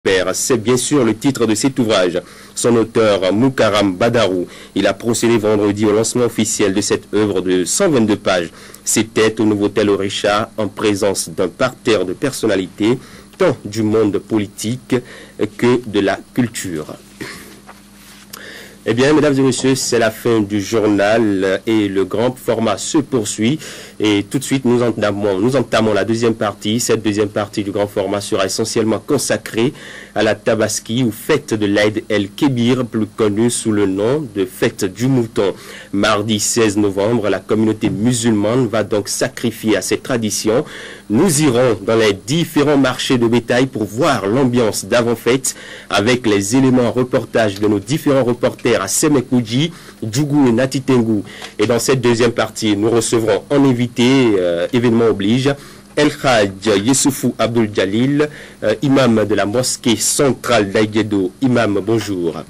Père, c'est bien sûr le titre de cet ouvrage. Son auteur, Moukaram Badarou, il a procédé vendredi au lancement officiel de cette œuvre de 122 pages. C'était au Nouveau-Tel Richard en présence d'un parterre de personnalités, tant du monde politique que de la culture. Eh bien, mesdames et messieurs, c'est la fin du journal et le grand format se poursuit. Et tout de suite, nous entamons la deuxième partie. Cette deuxième partie du grand format sera essentiellement consacrée à la Tabaski ou fête de l'Aïd el-Kébir, plus connue sous le nom de fête du mouton. Mardi 16 novembre, la communauté musulmane va donc sacrifier à cette tradition. Nous irons dans les différents marchés de bétail pour voir l'ambiance d'avant-fête avec les éléments reportages de nos différents reporters à Semekoudji, Djougou et Natitengu. Et dans cette deuxième partie, nous recevrons en invité, événement oblige, El Hadj Yessoufou Abdul Jalil, imam de la mosquée centrale d'Aïguedo. Imam, bonjour.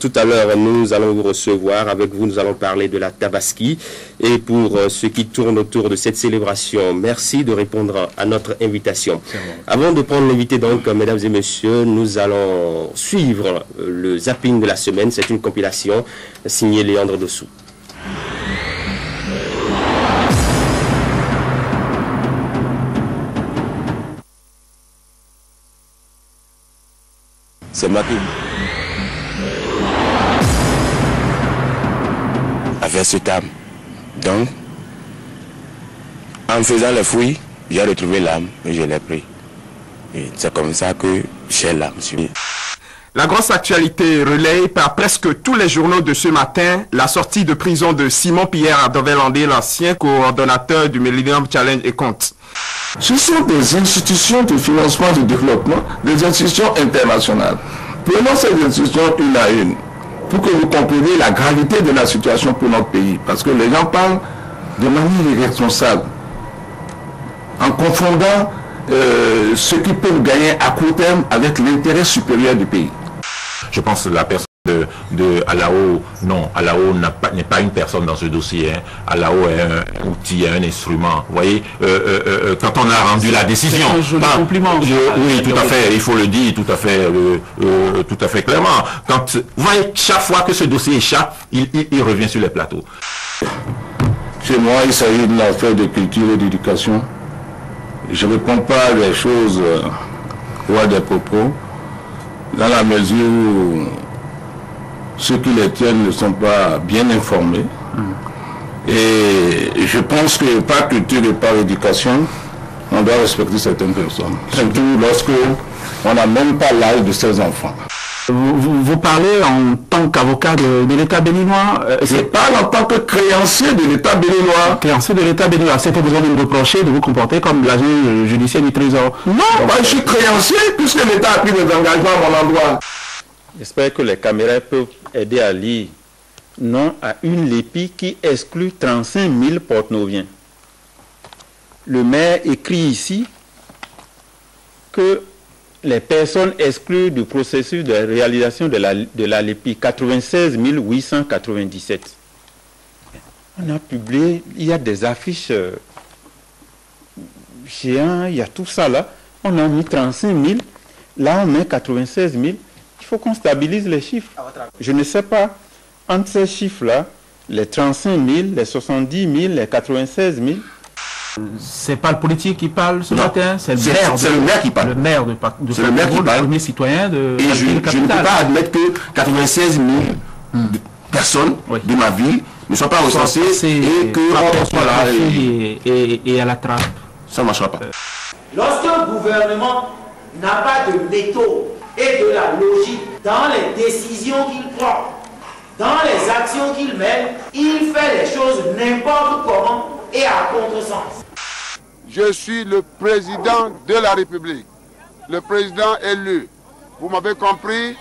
Tout à l'heure, nous allons vous recevoir. Avec vous, nous allons parler de la Tabaski. Et pour ceux qui tournent autour de cette célébration, merci de répondre à notre invitation. Avant de prendre l'invité, donc, mesdames et messieurs, nous allons suivre le zapping de la semaine. C'est une compilation signée Léandre Dessous. C'est moi qui avait cette âme. Donc, en faisant les fouilles, j'ai retrouvé l'âme et je l'ai pris. Et c'est comme ça que j'ai l'âme. La grosse actualité relaye par presque tous les journaux de ce matin la sortie de prison de Simon-Pierre Adovelandé, l'ancien coordonnateur du Millennium Challenge et Compte. Ce sont des institutions de financement de développement, des institutions internationales. Prenons ces institutions une à une pour que vous compreniez la gravité de la situation pour notre pays. Parce que les gens parlent de manière irresponsable, en confondant ce qu'ils peuvent gagner à court terme avec l'intérêt supérieur du pays. Je pense que la personne de Alao, non, Alao n'est pas une personne dans ce dossier. Hein. Alao est un outil, un instrument. Vous voyez, quand on a rendu la décision, c'est un compliment. Oui, tout à fait. Il faut le dire, tout à fait clairement. Quand vous voyez, chaque fois que ce dossier échappe, il revient sur les plateaux. Chez moi, il s'agit d'une affaire de culture et d'éducation. Je ne réponds pas à des choses ou à des propos dans la mesure où ceux qui les tiennent ne sont pas bien informés. Et je pense que par culture et par éducation, on doit respecter certaines personnes. Surtout lorsque on n'a même pas l'âge de ses enfants. Vous parlez en tant qu'avocat de l'État béninois. Je parle en tant que créancier de l'État béninois. Créancier de l'État béninois. C'est que vous allez me reprocher de vous comporter comme l'agent judiciaire du Trésor. Non, moi je suis créancier puisque l'État a pris des engagements à mon endroit. J'espère que les caméras peuvent aider à lire non à une LEPI qui exclut 35 000 porte-noviens. Le maire écrit ici que les personnes exclues du processus de réalisation de la LEPI, 96 897. On a publié, il y a des affiches géantes, il y a tout ça là. On a mis 35 000, là on met 96 000. Il faut qu'on stabilise les chiffres. Je ne sais pas, entre ces chiffres-là, les 35 000, les 70 000, les 96 000. C'est pas le politique qui parle ce matin, c'est le maire qui parle. Le maire de c'est le maire qui parle. Le premier citoyen de et je ne peux pas admettre que 96 000 personnes de ma ville ne soient pas recensées et que on soit là et à la trappe. Ça ne marchera pas. Lorsqu'un gouvernement n'a pas de méthode et de la logique dans les décisions qu'il prend, dans les actions qu'il mène, il fait les choses n'importe comment et à contresens. Je suis le président de la République, le président élu. Vous m'avez compris?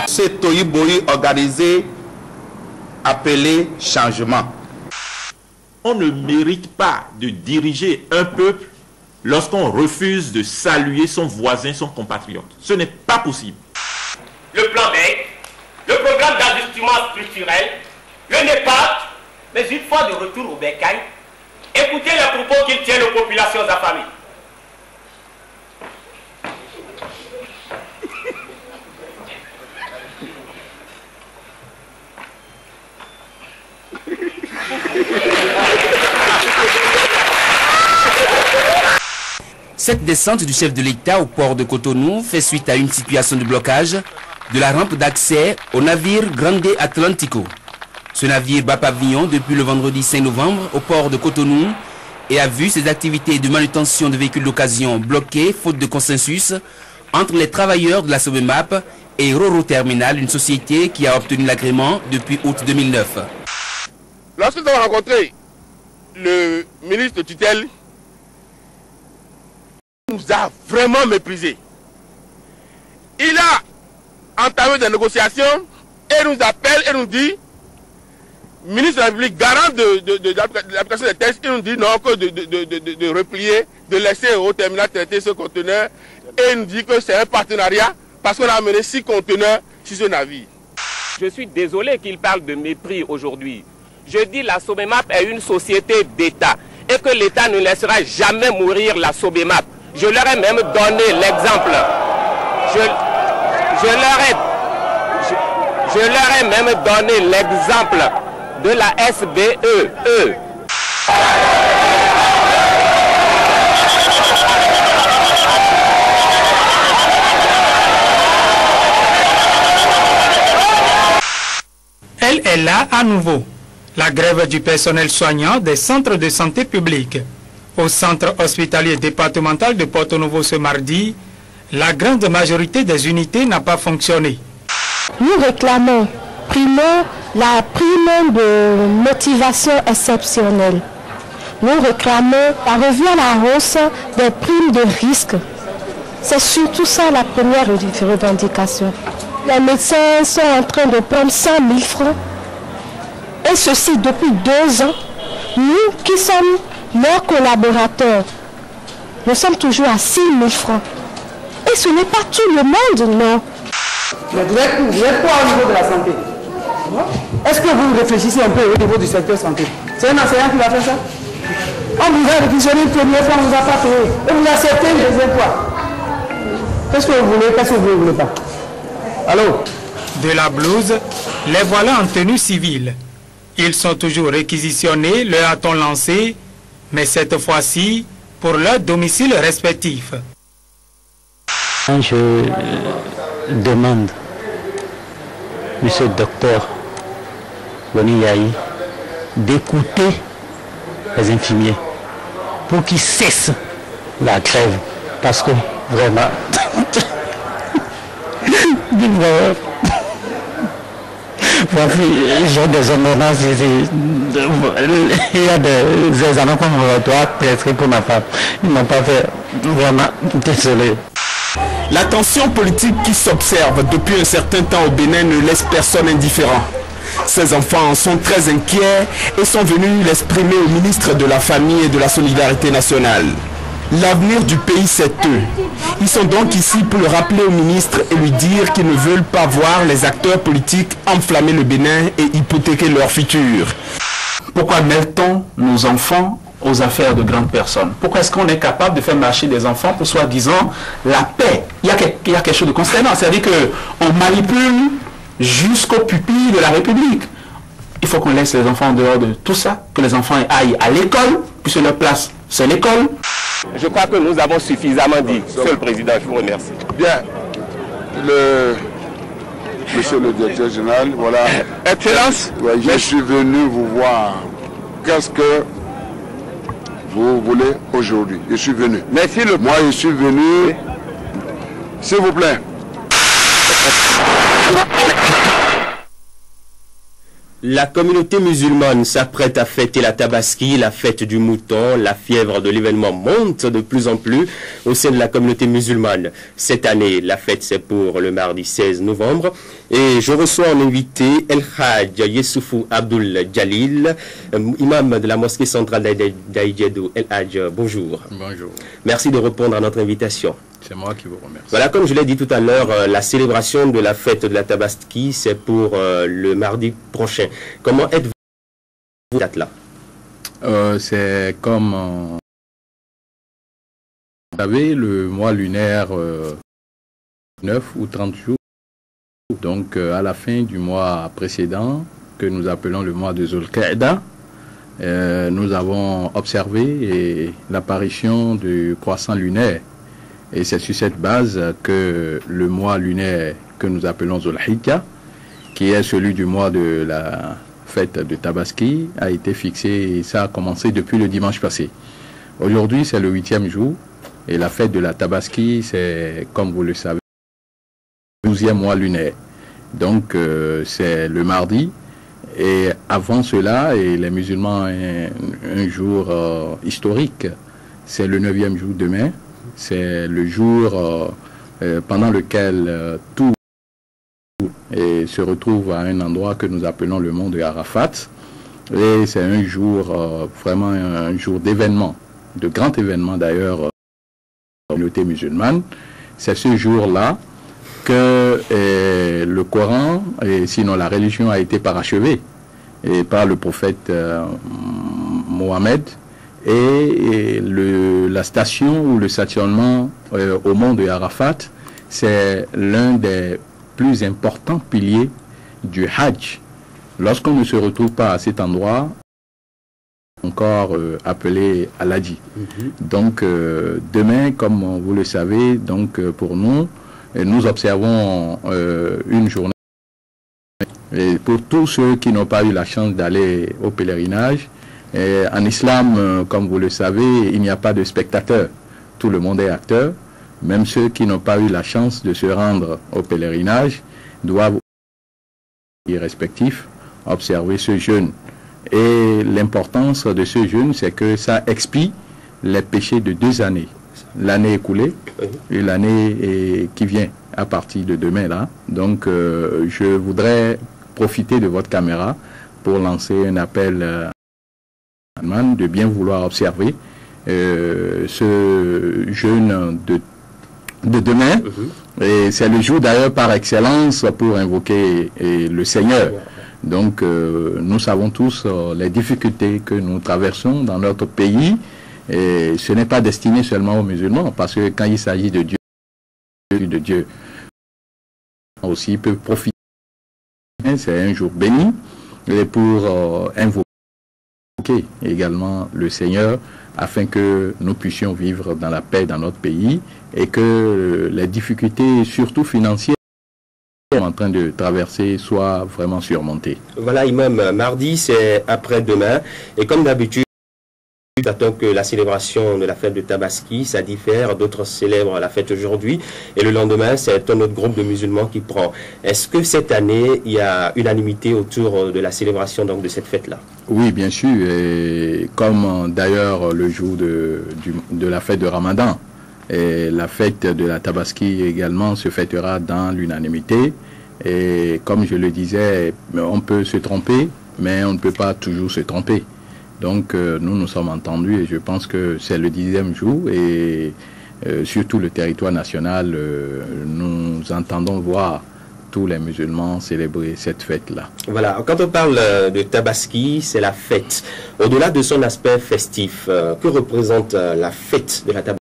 C'est Toyi-Boyi organisé, appelé changement. On ne mérite pas de diriger un peuple lorsqu'on refuse de saluer son voisin, son compatriote. Ce n'est pas possible. Le plan B, le programme d'industrie uniquement structurel, le NEPAD, mais une fois de retour au bercail, écoutez les propos qu'il tient aux populations affamées. Cette descente du chef de l'État au port de Cotonou fait suite à une situation de blocage de la rampe d'accès au navire Grande Atlantico. Ce navire bat pavillon depuis le vendredi 5 novembre au port de Cotonou et a vu ses activités de manutention de véhicules d'occasion bloquées faute de consensus entre les travailleurs de la Sobemap et Roro Terminal, une société qui a obtenu l'agrément depuis août 2009. Lorsque nous avons rencontré le ministre de tutelle, il nous a vraiment méprisés. Il a entamé des négociations et nous appelle et nous dit, ministre de la République, garant de l'application des textes, il nous dit non, que de replier, de laisser au terminal traiter ce conteneur, et il nous dit que c'est un partenariat parce qu'on a amené 6 conteneurs sur ce navire. Je suis désolé qu'il parle de mépris aujourd'hui. Je dis la Sobemap est une société d'État et que l'État ne laissera jamais mourir la Sobemap. Je leur ai même donné l'exemple. Je leur ai même donné l'exemple de la SBE. Elle est là à nouveau. La grève du personnel soignant des centres de santé publics. Au centre hospitalier départemental de Porto-Novo ce mardi, la grande majorité des unités n'a pas fonctionné. Nous réclamons, primo, la prime de motivation exceptionnelle. Nous réclamons la revue à la hausse des primes de risque. C'est surtout ça la première revendication. Les médecins sont en train de prendre 100 000 francs. Et ceci depuis 2 ans. Nous qui sommes leurs collaborateurs, nous sommes toujours à 6 000 francs. Et ce n'est pas tout le monde, non. Mais vous êtes quoi au niveau de la santé? Est-ce que vous réfléchissez un peu au niveau du secteur santé? C'est un enseignant qui va faire ça? On vous a réquisitionné une première fois, on ne vous a pas payé. Et vous acceptez une deuxième fois. Qu'est-ce que vous voulez? Qu'est-ce que vous ne voulez pas? Allô? De la blouse, les voilà en tenue civile. Ils sont toujours réquisitionnés, leur a-t-on lancé, mais cette fois-ci pour leur domicile respectif. Je demande, monsieur le docteur Boni Yahi, d'écouter les infirmiers pour qu'ils cessent la grève, parce que vraiment, j'ai des ordonnances ici. Il y a des examens qu'on doit prescrire pour ma femme. Ils n'ont pas fait. Vraiment, désolé. La tension politique qui s'observe depuis un certain temps au Bénin ne laisse personne indifférent. Ces enfants sont très inquiets et sont venus l'exprimer au ministre de la Famille et de la Solidarité nationale. L'avenir du pays, c'est eux. Ils sont donc ici pour le rappeler au ministre et lui dire qu'ils ne veulent pas voir les acteurs politiques enflammer le Bénin et hypothéquer leur futur. Pourquoi mêle-t-on nos enfants aux affaires de grandes personnes? Pourquoi est-ce qu'on est capable de faire marcher des enfants pour soi-disant la paix? Il y a quelque chose de consternant, c'est-à-dire qu'on manipule jusqu'au pupille de la République. Il faut qu'on laisse les enfants en dehors de tout ça, que les enfants aillent à l'école, puisque leur place, c'est l'école. Je crois que nous avons suffisamment dit. Monsieur le Président, je vous remercie. Bien. Monsieur le directeur général, voilà. Excellence. Ouais, je suis venu vous voir. Qu'est-ce que vous voulez aujourd'hui? Je suis venu. Merci le... Moi, je suis venu. S'il vous plaît. La communauté musulmane s'apprête à fêter la Tabaski, la fête du mouton. La fièvre de l'événement monte de plus en plus au sein de la communauté musulmane. Cette année, la fête c'est pour le mardi 16 novembre. Et je reçois en invité El Hadj Yessoufou Abdul Jalil, imam de la mosquée centrale d'Aïdjedou. El Hadj, bonjour. Bonjour. Merci de répondre à notre invitation. C'est moi qui vous remercie. Voilà, comme je l'ai dit tout à l'heure, la célébration de la fête de la Tabaski, c'est pour le mardi prochain. Comment êtes-vous date-là? C'est comme, vous savez, le mois lunaire 9 ou 30 jours. Donc, à la fin du mois précédent, que nous appelons le mois de Zulqa'da, nous avons observé l'apparition du croissant lunaire. Et c'est sur cette base que le mois lunaire que nous appelons Zulhijja, qui est celui du mois de la fête de Tabaski, a été fixé, et ça a commencé depuis le dimanche passé. Aujourd'hui, c'est le 8e jour, et la fête de la Tabaski, c'est, comme vous le savez, le 12e mois lunaire. Donc, c'est le mardi. Et avant cela, et les musulmans, un jour historique, c'est le 9e jour demain. C'est le jour pendant lequel tout se retrouve à un endroit que nous appelons le mont de Arafat. Et c'est un jour, vraiment un jour d'événement, de grand événement d'ailleurs, dans la communauté musulmane. C'est ce jour-là que le Coran, et sinon la religion, a été parachevée par le prophète Mohammed. Et la station ou le stationnement au mont de Arafat, c'est l'un des plus importants piliers du Hajj. Lorsqu'on ne se retrouve pas à cet endroit, encore appelé Al-Hajj. Donc demain, comme vous le savez, donc pour nous, nous observons une journée. Et pour tous ceux qui n'ont pas eu la chance d'aller au pèlerinage, en islam, comme vous le savez, il n'y a pas de spectateurs. Tout le monde est acteur. Même ceux qui n'ont pas eu la chance de se rendre au pèlerinage doivent, respectifs, observer ce jeûne. Et l'importance de ce jeûne, c'est que ça expie les péchés de 2 années. L'année écoulée et l'année qui vient à partir de demain là. Donc, je voudrais profiter de votre caméra pour lancer un appel de bien vouloir observer ce jeûne de demain. Et c'est le jour d'ailleurs par excellence pour invoquer le Seigneur. Donc nous savons tous les difficultés que nous traversons dans notre pays. Et ce n'est pas destiné seulement aux musulmans, parce que quand il s'agit de Dieu aussi peuvent profiter. C'est un jour béni et pour invoquer également le Seigneur afin que nous puissions vivre dans la paix dans notre pays et que les difficultés, surtout financières, en train de traverser soient vraiment surmontées. Voilà, Imam, mardi c'est après-demain et comme d'habitude, attend que la célébration de la fête de Tabaski, ça diffère, d'autres célèbrent la fête aujourd'hui et le lendemain c'est un autre groupe de musulmans qui prend. Est-ce que cette année il y a unanimité autour de la célébration donc, de cette fête-là? Oui, bien sûr, et comme d'ailleurs le jour de la fête de Ramadan, et la fête de la Tabaski également se fêtera dans l'unanimité et comme je le disais, on peut se tromper mais on ne peut pas toujours se tromper. Donc nous nous sommes entendus et je pense que c'est le 10e jour et sur tout le territoire national, nous entendons voir tous les musulmans célébrer cette fête-là. Voilà, quand on parle de Tabaski, c'est la fête. Au-delà de son aspect festif, que représente la fête de la Tabaski?